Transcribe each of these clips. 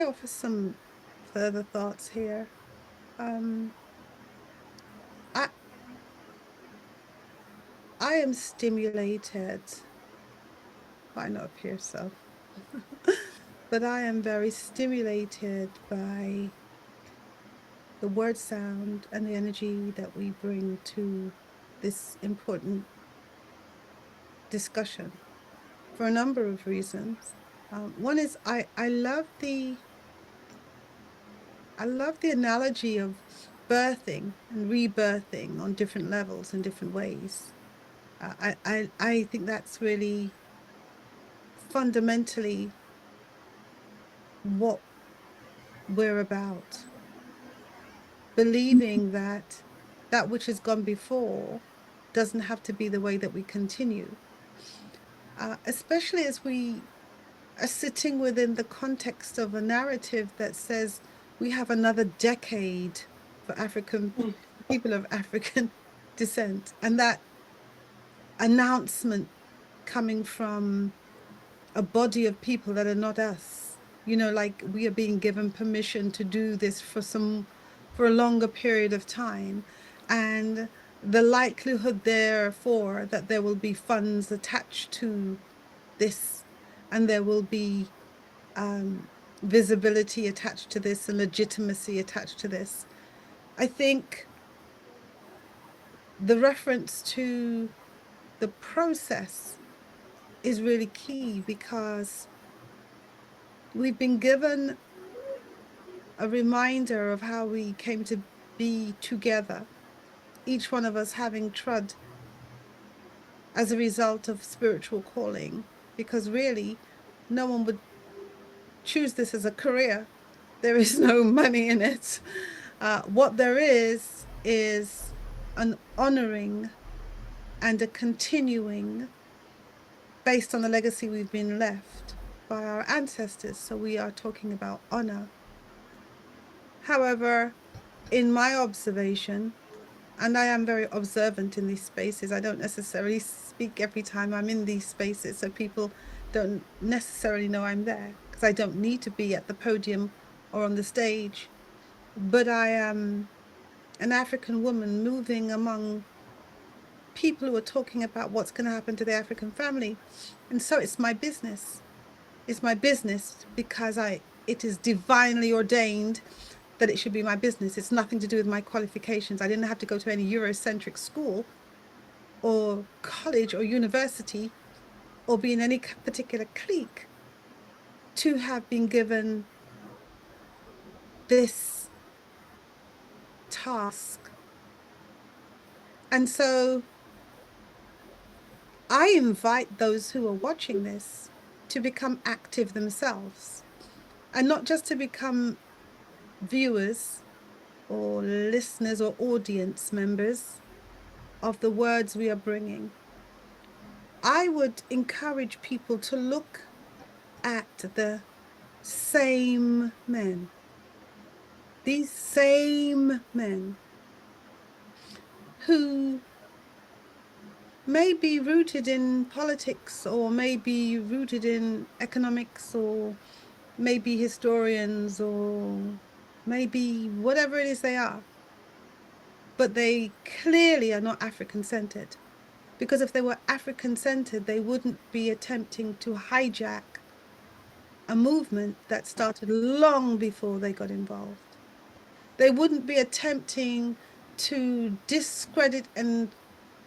offer some further thoughts here. Um, I I am stimulated by not appear so, but I am very stimulated by the word sound and the energy that we bring to this important discussion for a number of reasons. One is I love the analogy of birthing and rebirthing on different levels in different ways. I think that's really fundamentally what we're about. Believing that that which has gone before doesn't have to be the way that we continue, especially as we are sitting within the context of a narrative that says we have another decade for African people of African descent. And that announcement coming from a body of people that are not us. Like we are being given permission to do this for a longer period of time. And the likelihood therefore that there will be funds attached to this, and there will be visibility attached to this and legitimacy attached to this. I think the reference to the process is really key because we've been given a reminder of how we came to be together, each one of us having trod as a result of spiritual calling, because really no one would choose this as a career. There is no money in it. What there is an honoring and a continuing based on the legacy we've been left by our ancestors. So we are talking about honor. However, in my observation, and I am very observant in these spaces, I don't necessarily speak every time I'm in these spaces, so people don't necessarily know I'm there because I don't need to be at the podium or on the stage. But I am an African woman moving among people who are talking about what's going to happen to the African family. And so it's my business. It's my business because it is divinely ordained that it should be my business. It's nothing to do with my qualifications. I didn't have to go to any Eurocentric school or college or university or be in any particular clique to have been given this task. And so I invite those who are watching this to become active themselves and not just to become viewers or listeners or audience members of the words we are bringing. I would encourage people to look at the same men, these same men who may be rooted in politics or may be rooted in economics or maybe historians or maybe whatever it is they are, but they clearly are not African-centered. Because if they were African-centered, they wouldn't be attempting to hijack a movement that started long before they got involved. They wouldn't be attempting to discredit and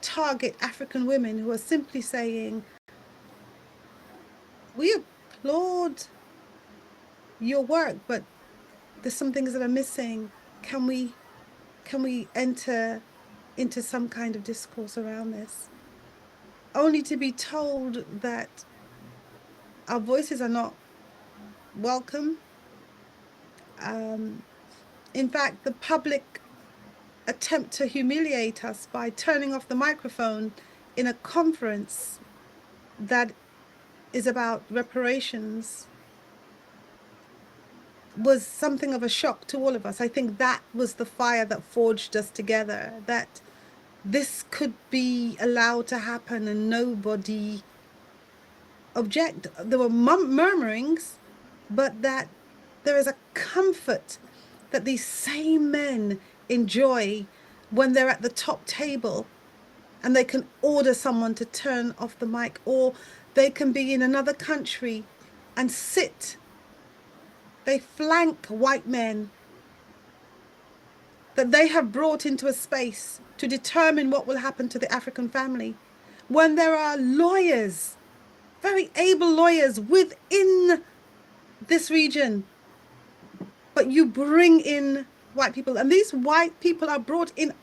target African women who are simply saying, we applaud your work, but there's some things that are missing. Can we enter into some kind of discourse around this? Only to be told that our voices are not welcome. In fact, the public attempt to humiliate us by turning off the microphone in a conference that is about reparations was something of a shock to all of us. I think that was the fire that forged us together, that this could be allowed to happen and nobody object. There were murmurings, but that There is a comfort that these same men enjoy when they're at the top table and they can order someone to turn off the mic, or they can be in another country and sit. They flank white men that they have brought into a space to determine what will happen to the African family. When there are lawyers, very able lawyers within this region, but you bring in white people, and these white people are brought in